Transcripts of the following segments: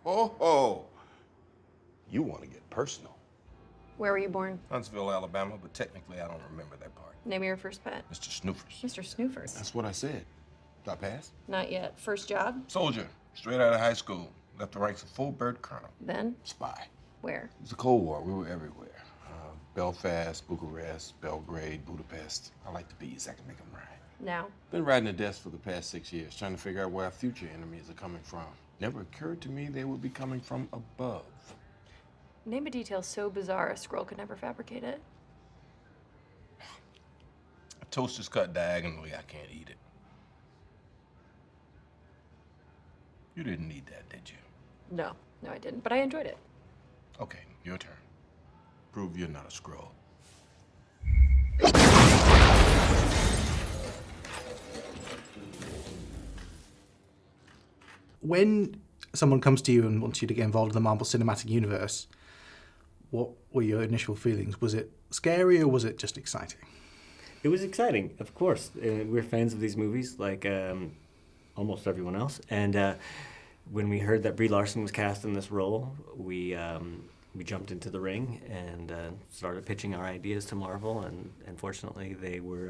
Oh, you want to get personal. Where were you born? Huntsville, Alabama, but technically I don't remember that part. Name of your first pet. Mr. Snoofers. Mr. Snoofers. That's what I said. Did I pass? Not yet. First job? Soldier, straight out of high school. Left the ranks of full bird colonel. Then? Spy. Where? It was the Cold War. We were everywhere. Belfast, Bucharest, Belgrade, Budapest. I like the bees. I can make them rhyme. Now? Been riding the desk for the past 6 years, trying to figure out where our future enemies are coming from. Never occurred to me they would be coming from above. Name a detail so bizarre a scroll could never fabricate it. A toast is cut diagonally. I can't eat it. You didn't need that, did you? No, I didn't, but I enjoyed it. Okay, your turn. Prove you're not a scroll. When someone comes to you and wants you to get involved in the Marvel Cinematic Universe, what were your initial feelings? Was it scary or was it just exciting? It was exciting, of course. We're fans of these movies, like almost everyone else. And when we heard that Brie Larson was cast in this role, we jumped into the ring and started pitching our ideas to Marvel. And fortunately, they were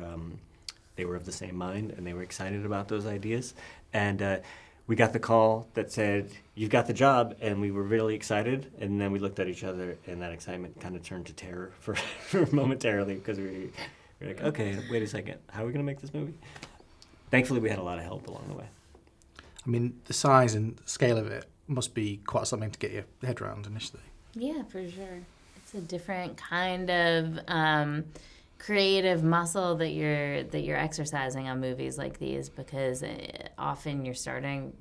of the same mind, and they were excited about those ideas. And we got the call that said, "You've got the job," and we were really excited. And then we looked at each other, and that excitement kind of turned to terror for momentarily, because we were like, okay, wait a second, how are we going to make this movie? Thankfully, we had a lot of help along the way. I mean, the size and scale of it must be quite something to get your head around initially. Yeah, for sure. It's a different kind of creative muscle that you're exercising on movies like these, because often you're starting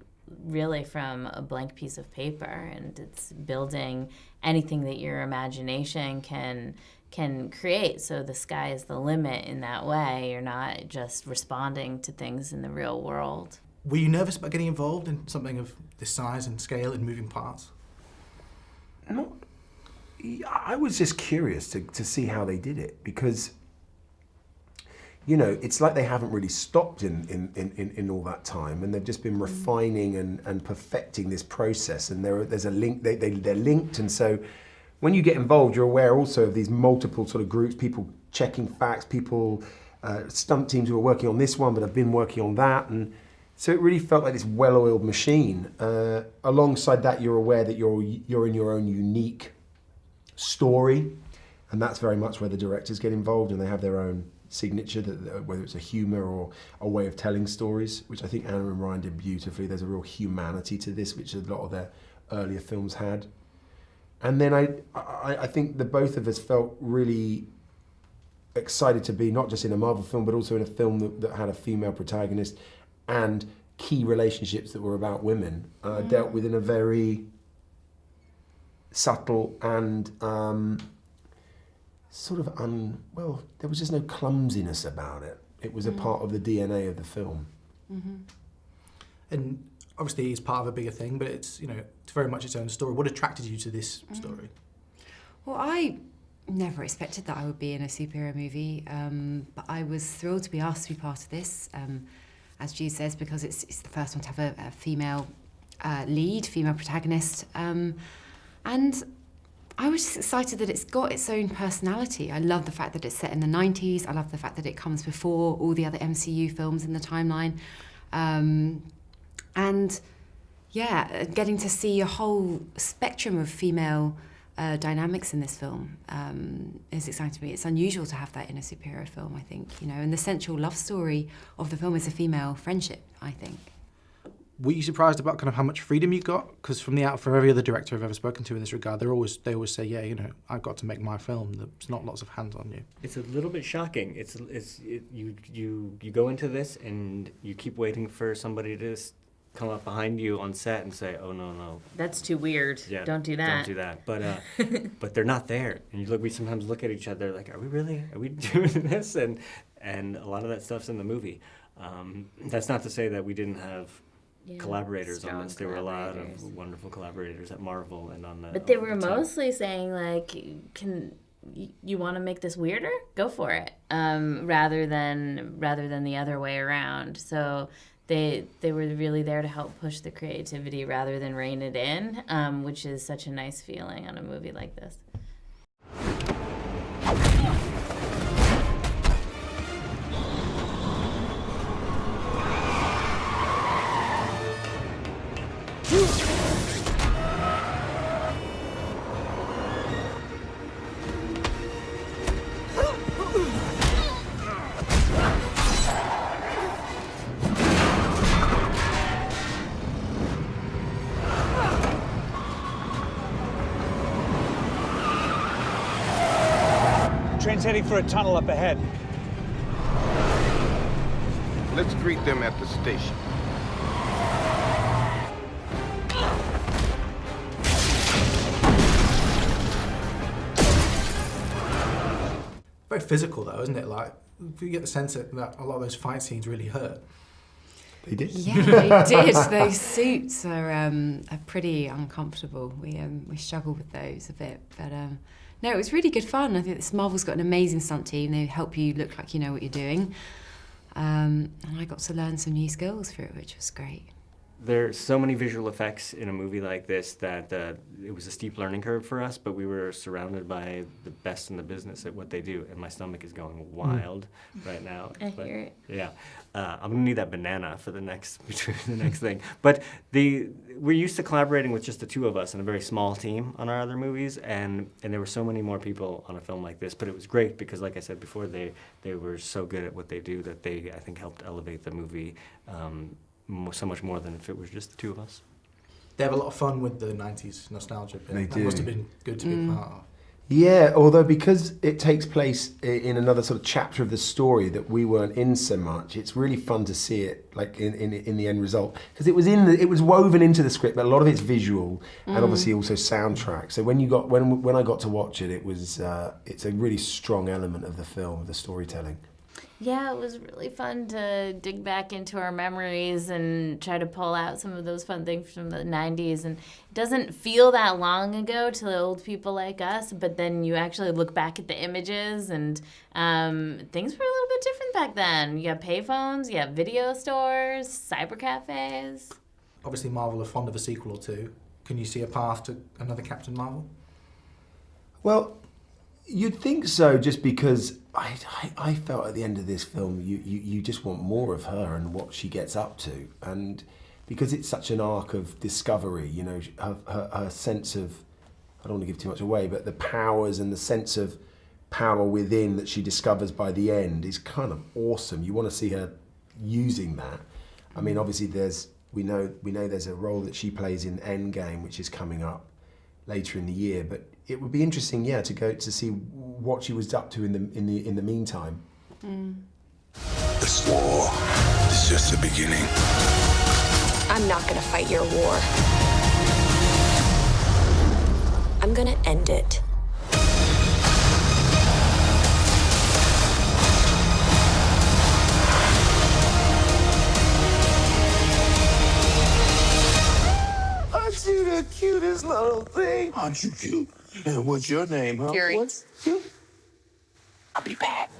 really from a blank piece of paper, and it's building anything that your imagination can create. So the sky is the limit in that way. You're not just responding to things in the real world. Were you nervous about getting involved in something of this size and scale and moving parts? No, I was just curious to see how they did it, because, you know, it's like they haven't really stopped in all that time, and they've just been refining and perfecting this process, and there's a link, they're linked, and so when you get involved, you're aware also of these multiple sort of groups, people checking facts, people, stunt teams who are working on this one but have been working on that, and so it really felt like this well-oiled machine. Alongside that, you're aware that you're in your own unique story, and that's very much where the directors get involved, and they have their own signature, that whether it's a humour or a way of telling stories, which I think Anna and Ryan did beautifully. There's a real humanity to this, which a lot of their earlier films had. And then I think the both of us felt really excited to be not just in a Marvel film, but also in a film that had a female protagonist and key relationships that were about women, dealt with in a very subtle and well, there was just no clumsiness about it. It was a part of the DNA of the film. Mm-hmm. And obviously it's part of a bigger thing, but it's, you know, it's very much its own story. What attracted you to this story? Well, I never expected that I would be in a superhero movie, but I was thrilled to be asked to be part of this, as Jude says, because it's the first one to have a female lead, female protagonist, and I was just excited that it's got its own personality. I love the fact that it's set in the 90s. I love the fact that it comes before all the other MCU films in the timeline. And yeah, getting to see a whole spectrum of female dynamics in this film is exciting to me. It's unusual to have that in a superhero film, I think, you know, and the central love story of the film is a female friendship, I think. Were you surprised about kind of how much freedom you got? Because from every other director I've ever spoken to in this regard, they always say, yeah, you know, I've got to make my film. There's not lots of hands on you. It's a little bit shocking. You go into this and you keep waiting for somebody to come up behind you on set and say, "Oh no, That's too weird. yeah, Don't do that." Don't do that." But but they're not there, and we sometimes look at each other like, "Are we doing this?" And a lot of that stuff's in the movie. That's not to say that we didn't have collaborators on this. There were a lot of wonderful collaborators at Marvel and on the. But they were mostly saying, like, "Can you want to make this weirder? Go for it," rather than the other way around. So they were really there to help push the creativity rather than rein it in, which is such a nice feeling on a movie like this. Train's heading for a tunnel up ahead. Let's greet them at the station. Very physical though, isn't it? Like, you get the sense that a lot of those fight scenes really hurt. They did. Yeah, they did. Those suits are pretty uncomfortable. We struggle with those a bit, but no, it was really good fun. I think this Marvel's got an amazing stunt team. They help you look like you know what you're doing, and I got to learn some new skills through it, which was great. There's so many visual effects in a movie like this that it was a steep learning curve for us, but we were surrounded by the best in the business at what they do, and my stomach is going wild right now. I hear it. Yeah, I'm gonna need that banana for the next thing. But we're used to collaborating with just the two of us and a very small team on our other movies, and there were so many more people on a film like this. But it was great because, like I said before, they were so good at what they do that they, I think, helped elevate the movie. So much more than if it was just the two of us. They have a lot of fun with the 90s nostalgia bit. They That do. must have been good to be a part of. Yeah, although because it takes place in another sort of chapter of the story that we weren't in so much, it's really fun to see it like in the end result, because it was woven into the script, but a lot of it's visual and obviously also soundtrack. So when I got to watch it, it's a really strong element of the film, of the storytelling. Yeah, it was really fun to dig back into our memories and try to pull out some of those fun things from the 90s. And it doesn't feel that long ago to the old people like us, but then you actually look back at the images and things were a little bit different back then. You got payphones, you got video stores, cyber cafes. Obviously, Marvel are fond of a sequel or two. Can you see a path to another Captain Marvel? Well, you'd think so, just because I felt at the end of this film, you just want more of her and what she gets up to. And because it's such an arc of discovery, you know, her sense of, I don't want to give too much away, but the powers and the sense of power within that she discovers by the end is kind of awesome. You want to see her using that. I mean, obviously we know there's a role that she plays in Endgame, which is coming up later in the year, but it would be interesting, yeah, to go to see what she was up to in the meantime. This war is just the beginning. I'm not gonna fight your war. I'm gonna end it. Aren't you the cutest little thing? Aren't you cute? And what's your name, huh? Fury. What's you? I'll be back.